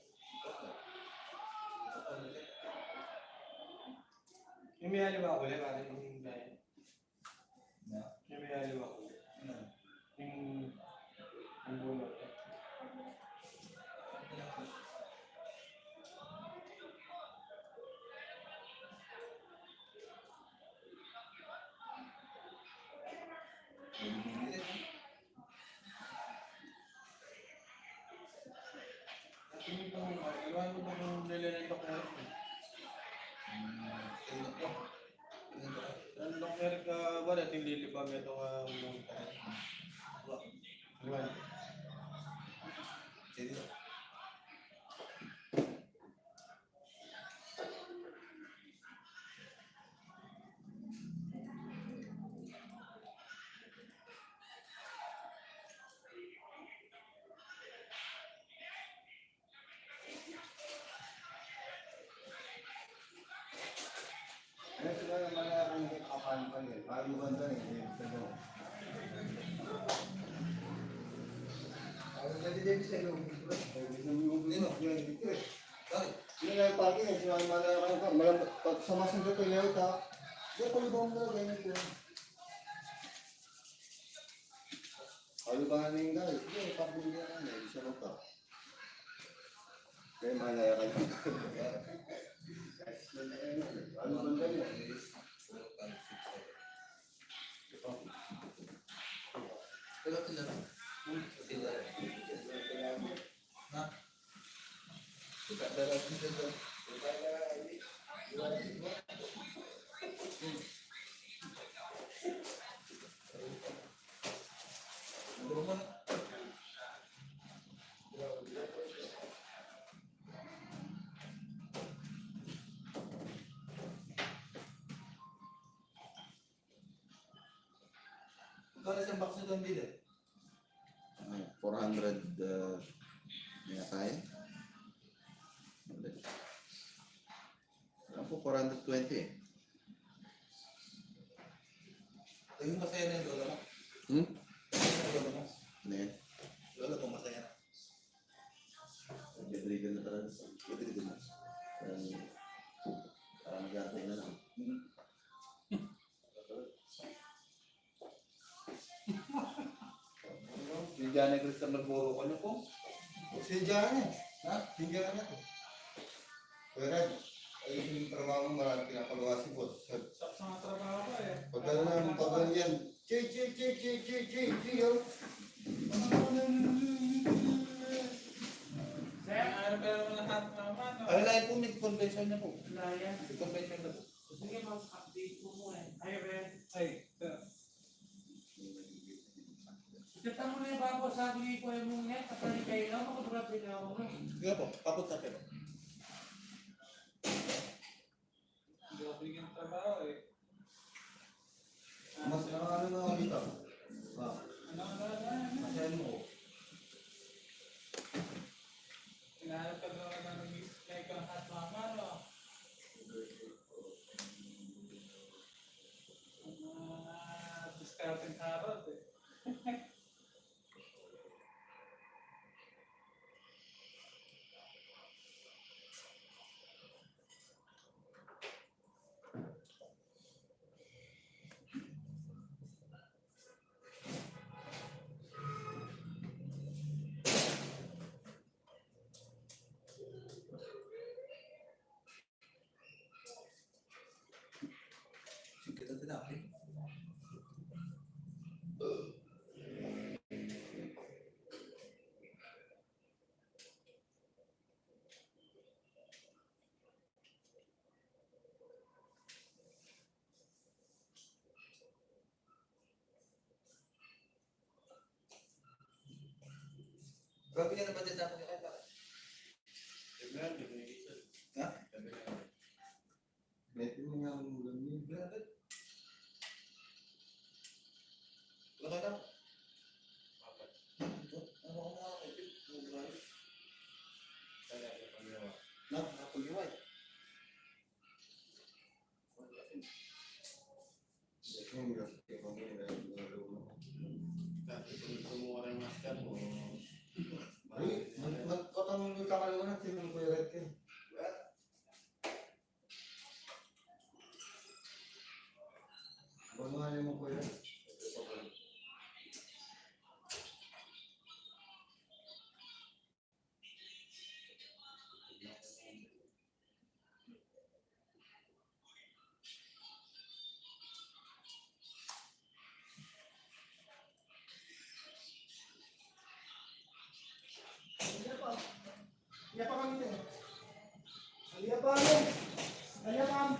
Yung may haliwa ko ulit, parang yung dahil. Na? Yung may haliwa ko ulit. Yung bunot. Bibili rin. At yung itong, iwan mo itong nilalito ko. Tingnan ko. Tingnan ko. Nandang meron ka ba natin lilibang itong bunot? Iwan. Sige. Kasi nga naman ang kapan pa niya, bago ganda niya, yung Ang ganda sa iyo. Nino? Bakit? Yun nga yung pagi niya, sinabi malalakan ka. Pag sumasunod ko yung ka, yung palibang mo na ganyan ko. Palibangan na yung guys. Sige, pabili ka na. Isa mo ka. Kaya malalakan ka. Ano ba ganyan? Pero sila. Sila. Ha? Sila. Pero sila. Ikaw na isang box na doon, Bill. 400 may kaya. Alam ko 420 eh. Yung masaya na yung lola mo. Hmm? Yung lola mo. Ano yan? Lola mo masaya na. Nag-driven na talaga. Nag-driven na. Parang mag-atay na lang. Yung Diana Crystal nagburo ko niyo po. Si Diana. Ha? Si Diana to. Pero ayun yung trabaho mo marami pinapagawa si boss. Sa mga trabaho ko eh. Pagkala namin pagkala yan. Chi, oh. Ano pero lahat naman. Ay, lahat po may convention na po. Laya. May convention na po. Sige, mag-update ko mo eh. Ay, Ben. Ay, Kita mo na yung bago sabi ko yung mong yan. Kapag kayo lang, makapagod din ako mo. Sige po, papunta pero. hindi ako bigyan ng trabaho eh. Mas nakakano na ako dito. Ano. Masaya mo. Hinahanap ka naman na nag-like ang hot mama, no? Discarding Harold eh. Sige, ito tinapin. Grabe ka na ba din dapat kaya para? Ha? Beto mo nga ang ulam niya. Grabe. Laka na. Ito, ano ko mga kapit? Grabe. Napagiway. Ay, magkotang may kakaliwa na sino ko yung red kin. Bumali mo ko yun. Iya pa kami ito. Iya pa kami. Iya pa kami.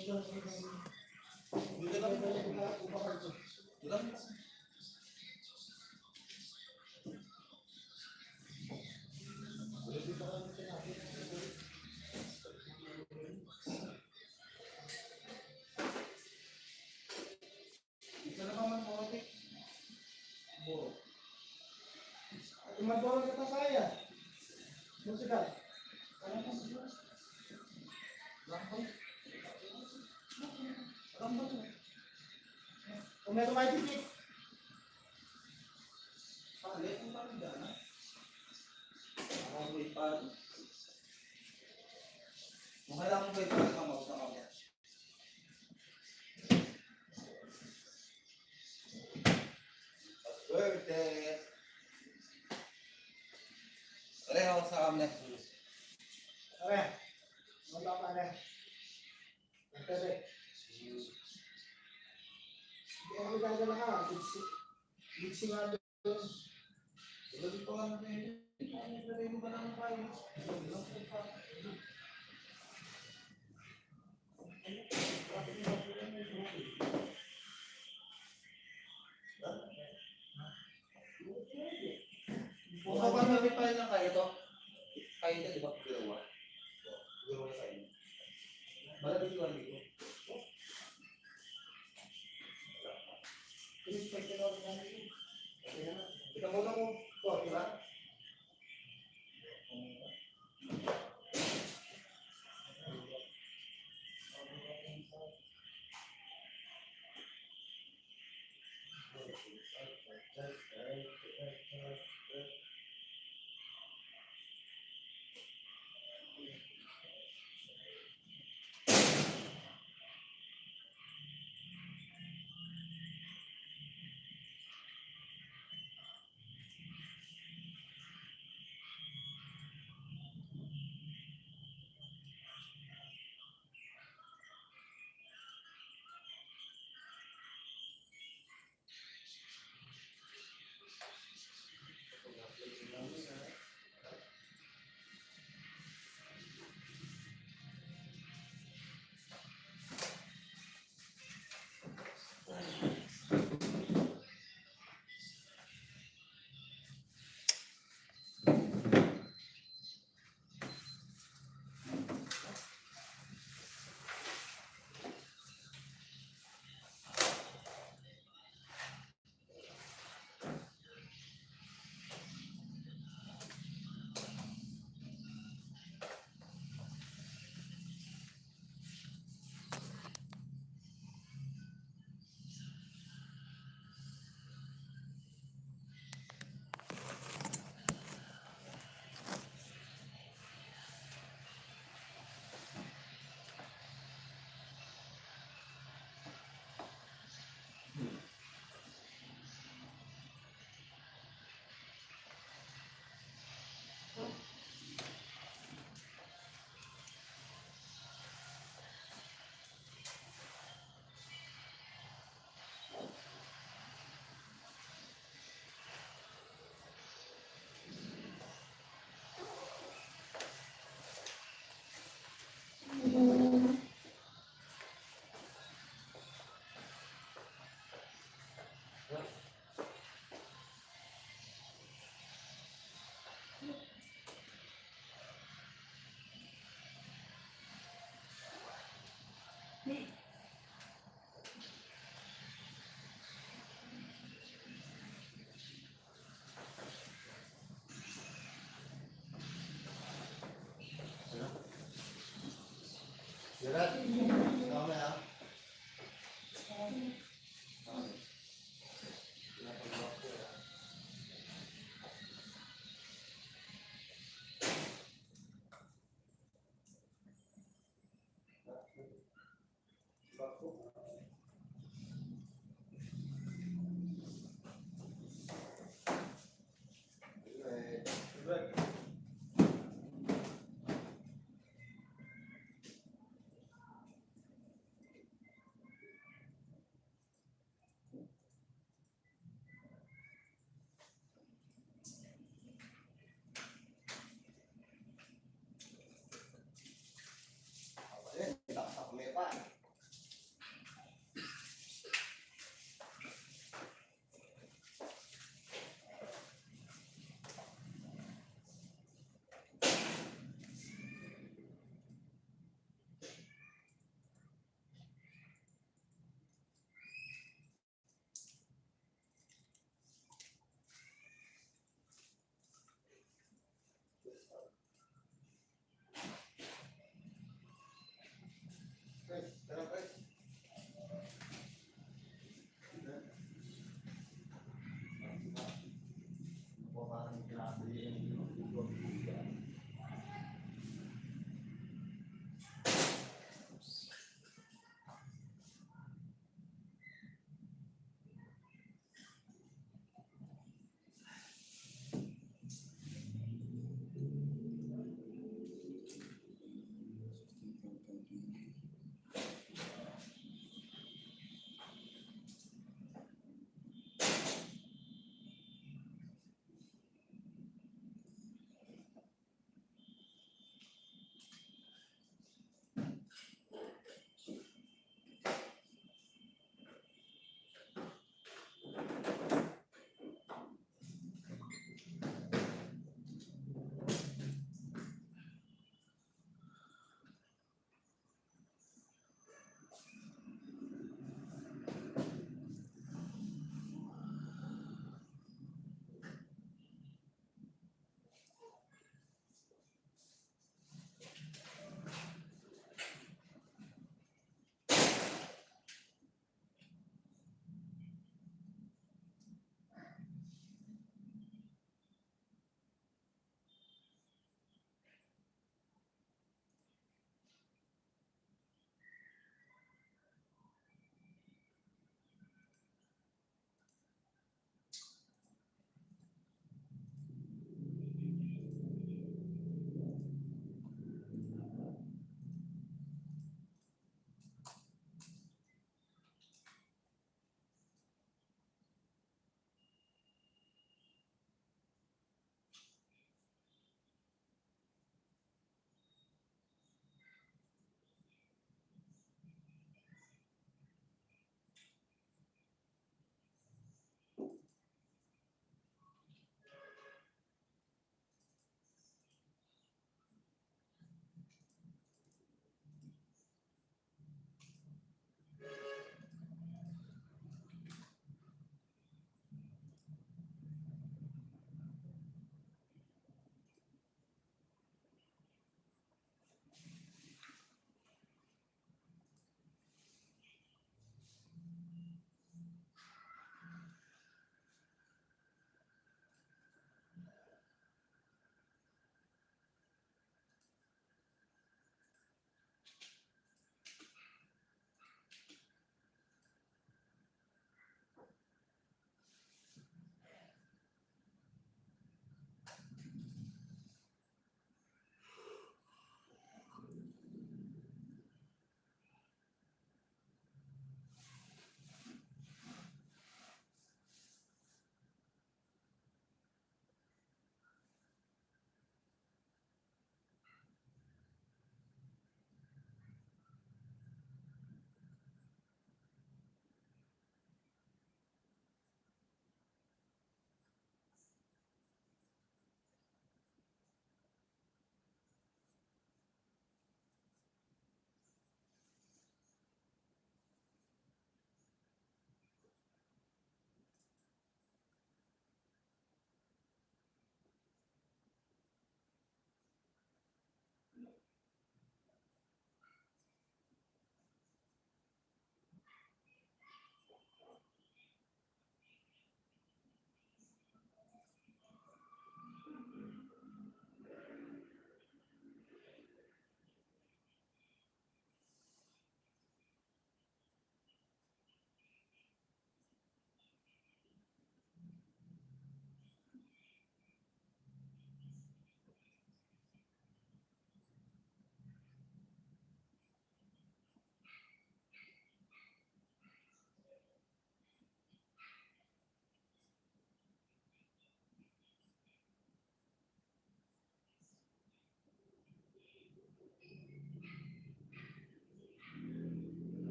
Dito lang. Dito lang. Ito na naman po, ate. Tumagawag ka pa kaya. Musika. Kung may tumatipik. Palit mo pa rin dyan, ha? Ako may palo. Kung kailangan mo ba ito, kamot na kamot. Birthday! Pareho sa amin. Are. Wala pa na. Tere. Hindi ako gagala ka. Bitsi nga doon. Hindi pa nga namin. Hindi mo ba naman kayo? Kung kapag namin pa lang kayo to, kayo na, di ba? Ginawa. Ginawa sa inyo. Malapit ko dito. Kita mo na mo. Ito, di ba? Gerard, ikaw na ha? Takas ako may pa.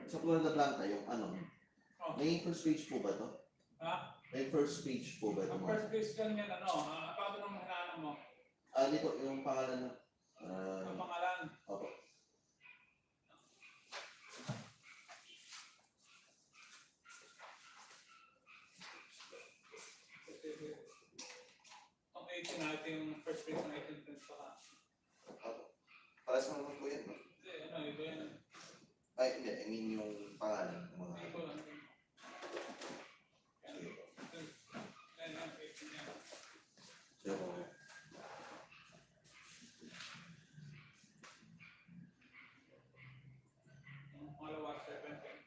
sa Florida Blanca, yung ano, Oh. may first page po ba to? Ha? May first page po ba ito? Ang first place lang yan, paano nang hinahanap mo? Dito, yung pangalan na. Ang pangalan. Opo. Ang 18 na, ito yung first place ng 18 prints pa. Para sa mga po yan, no? Hindi, ito yan. Ay, hindi. I mean yung pangalan. Ng mga... Ito lang. Yan, yan, 18 yan. So, Ang pangalawa, 17.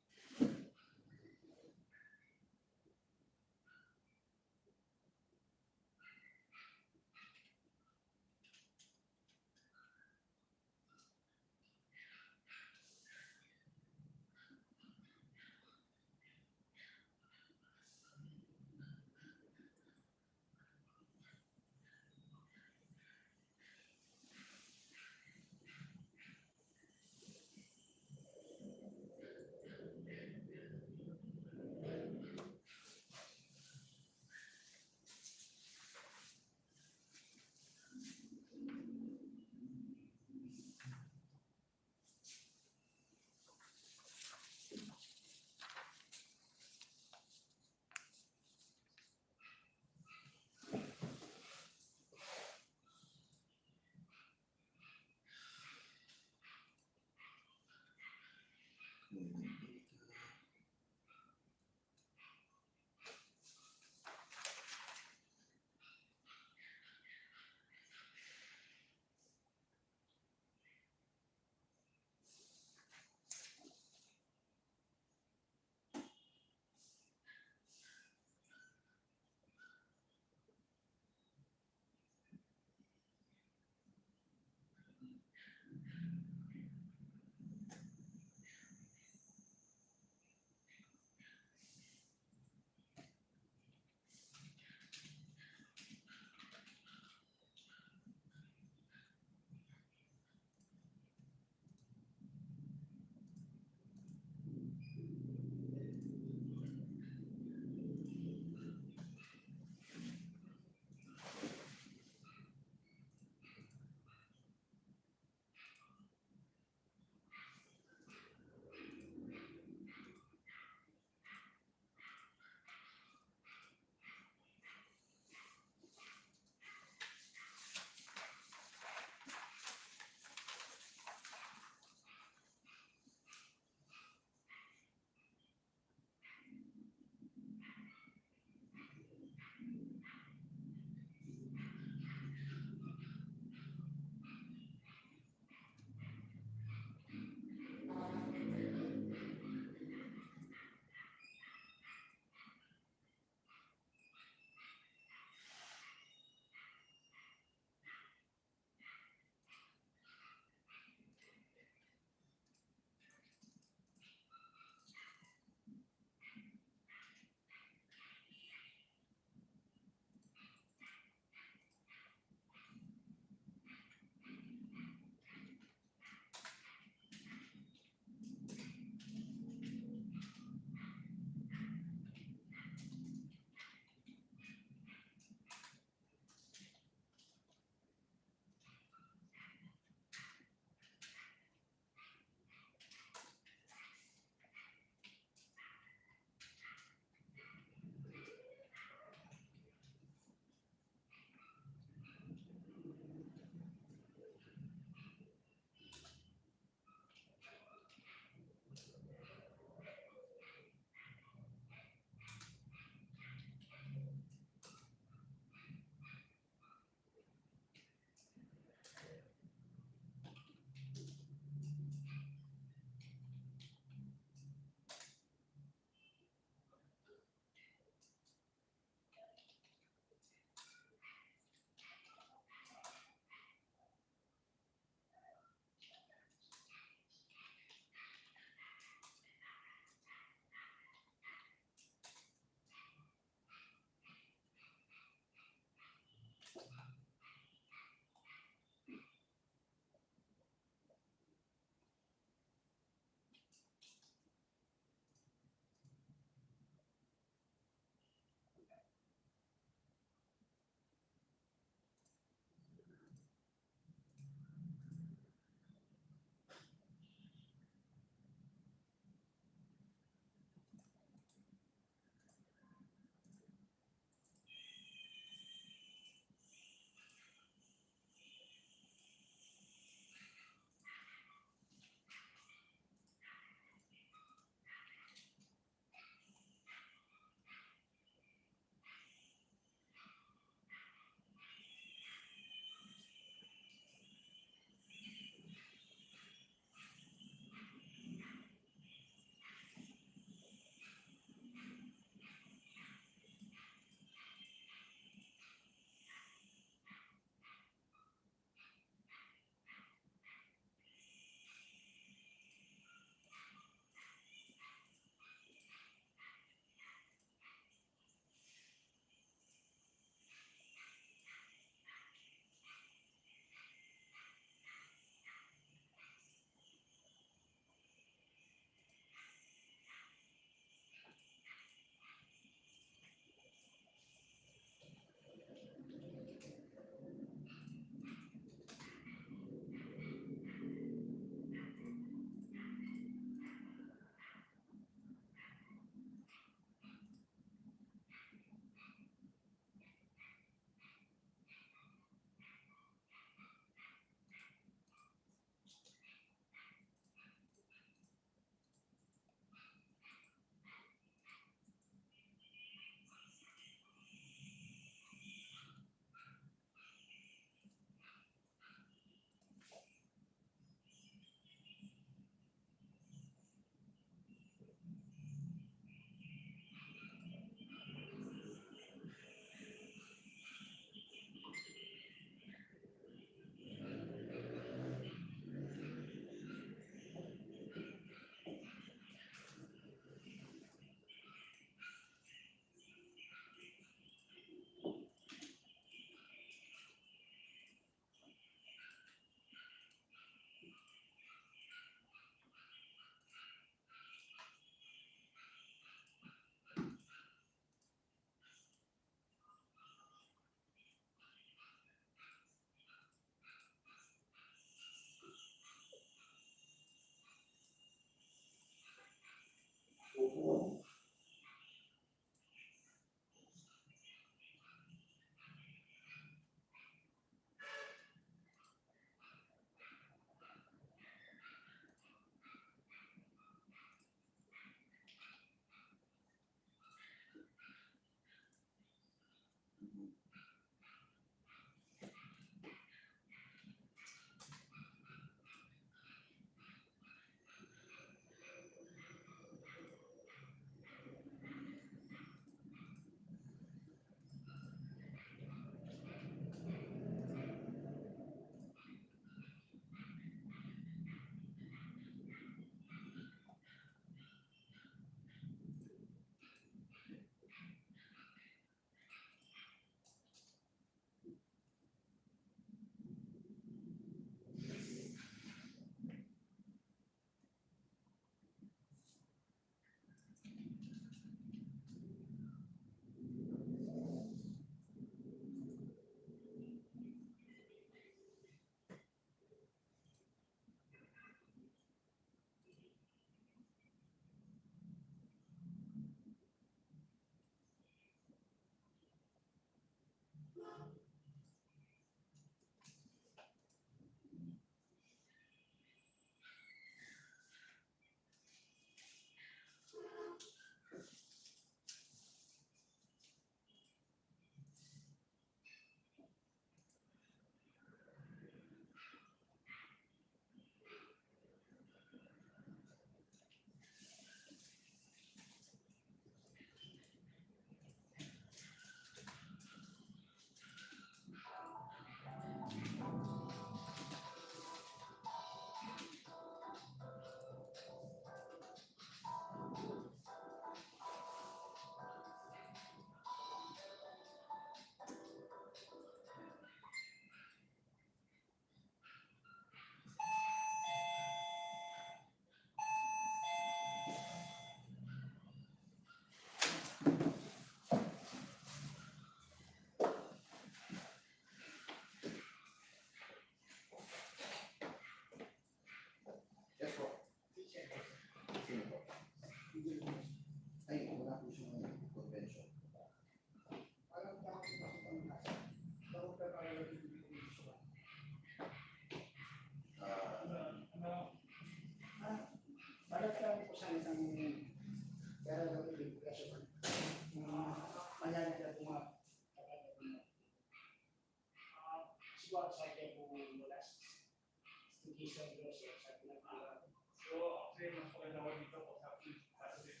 Jason Joseph sa pinag-iwan. So, actually, mas maganda ko dito po sa Saturday.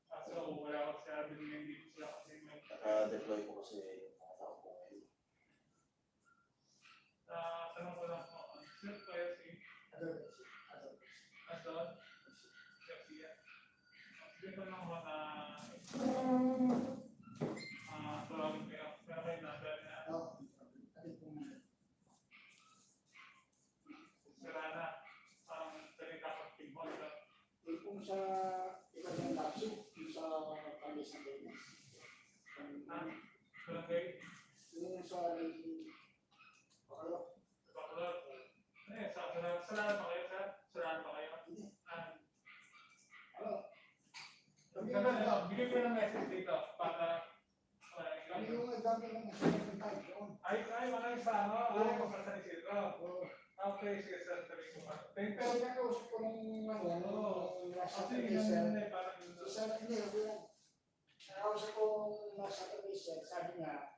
Kaso, wala ko siya binigyan dito sila kasi may Naka-deploy po kasi mga tao po ngayon. tanong ko lang po, sino kaya si Adon? Garcia. Hindi ko lang mga tulawin kayo. Pero kayo nandun na sila na parang talita pag-timbol na Kung sa ibang yung lapso, yung sa Palis ng Vegas. barangay. Yung sa Bacolod. Bacolod. Eh, salamat pa kayo, sir? Salamat pa kayo? Bigyan ko ng message dito para Ano yung example ng second type yun? ay, mga isa, no? Ay, ko sa Isidro. Okay, sige, sir. Sabi ko pa. Pero Pero, nakausap ko nung nasa kasi Twitter. yun, parang, So, sana hindi, nakausap ko nasa Twitter, sabi niya,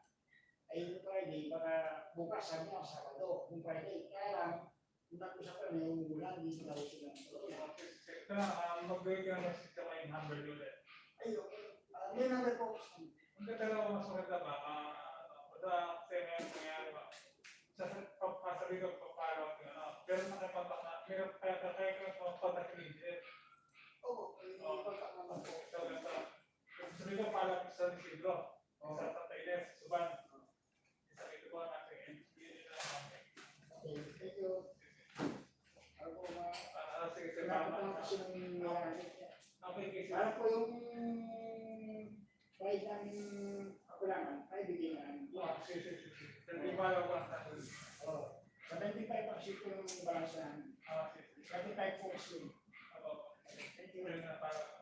ay yung Friday, para bukas, sabi niya, Sabado, yung Friday. Kaya lang, yung nag-usapan yung ulan, hindi daw sila natuloy. ito na, mag-break ka ng message ka kayong number ulit. Ay, okay. May number po. Hindi talaga mas maganda ba? Sa ngayon nangyari ba? Sabi ko, paparaw ko, pero nakapatak na, pero kaya ko papatak ni Jim. Oo, may contact naman po. Sabi ko, palapit sa Isidro. Sa Tatayles, Suban. Sabi ko ba natin, Okay, thank you. Ako sige, sige, kailangan ko lang kasi ng okay, kasi, para po yung kahit namin ako naman, ay bigyan namin. sige. Hindi ba ako ang tanong? Oo. Sa 25 kasi po yung balance namin. Sige. 25 po kasi. Ako, Thank you. yun na para.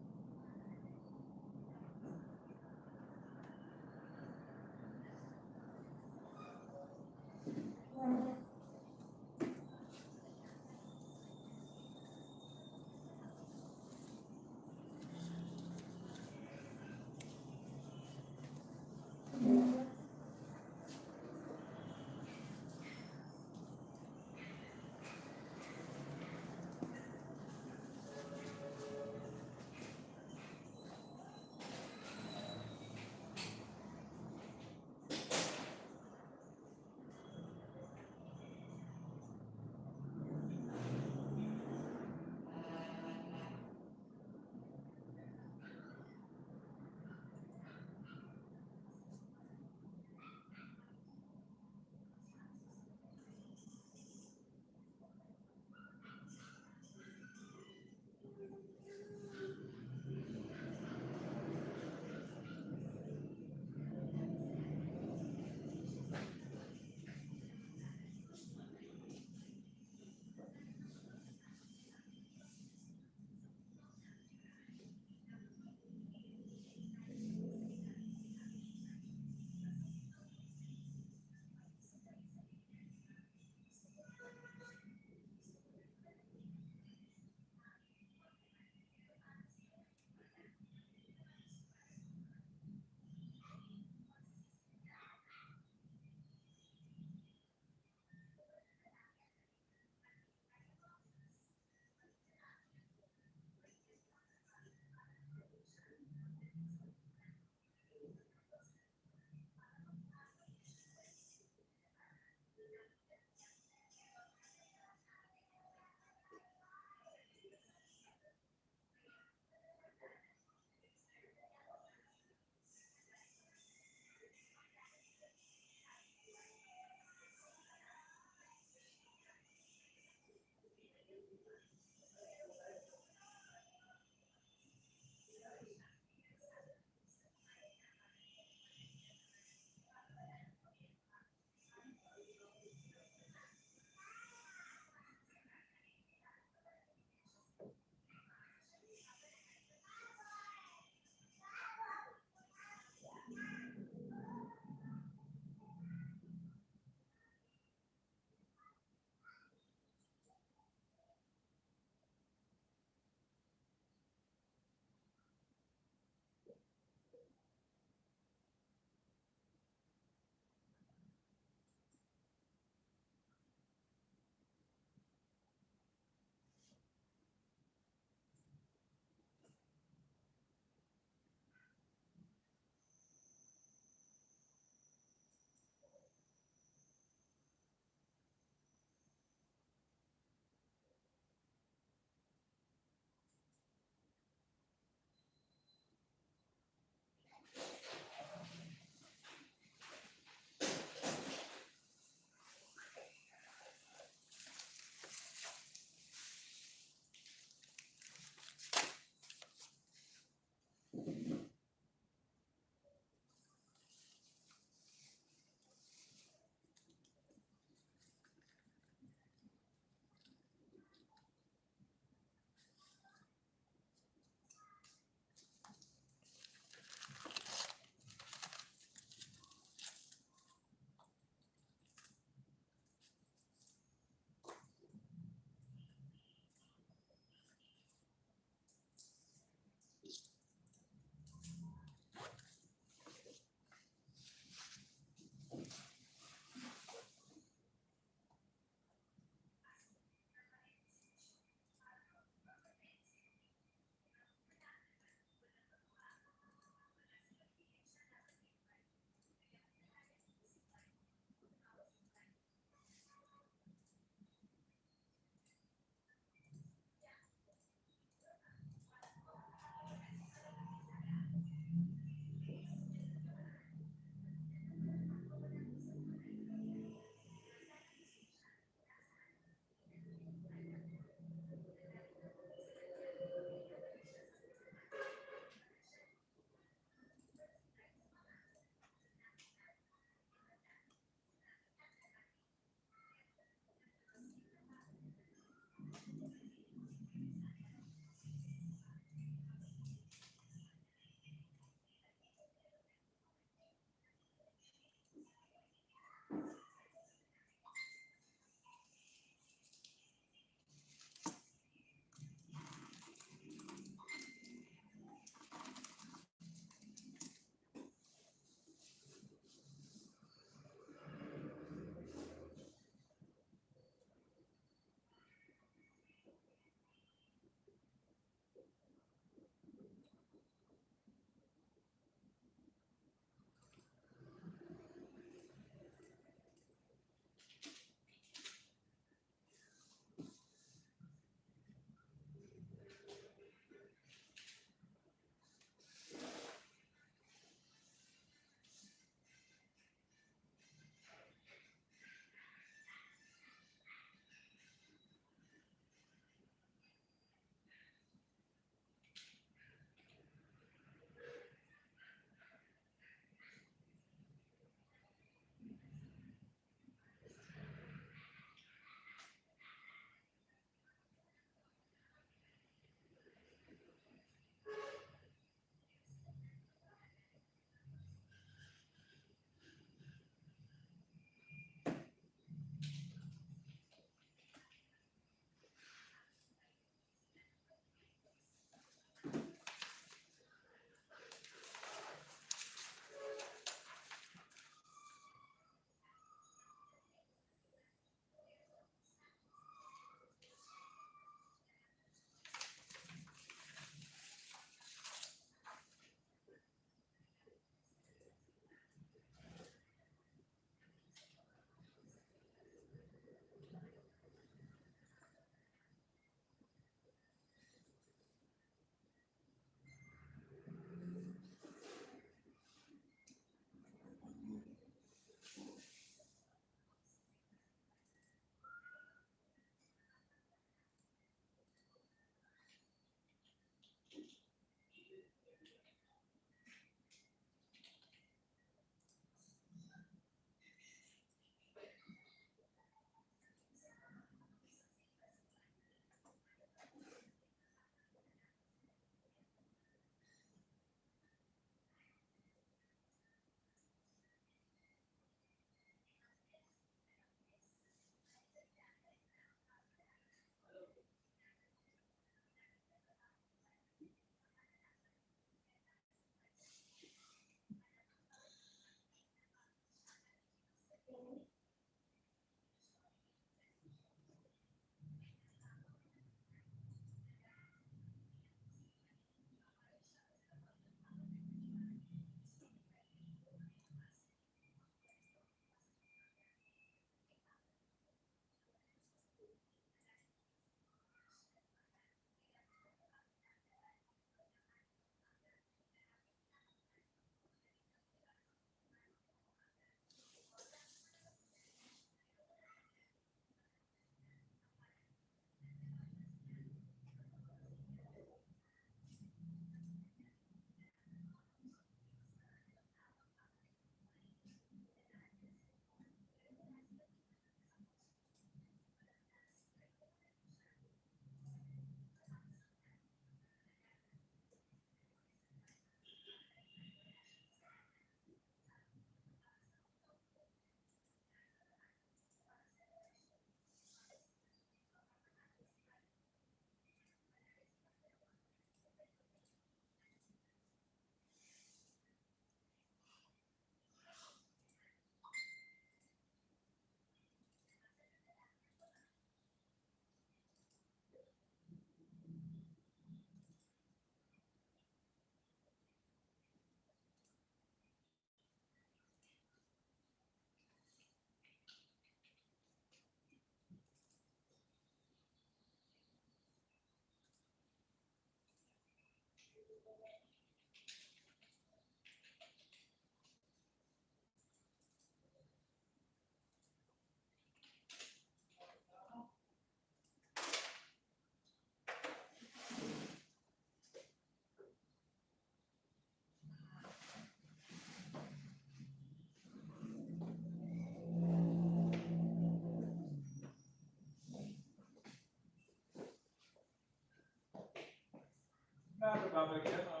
babalik yan.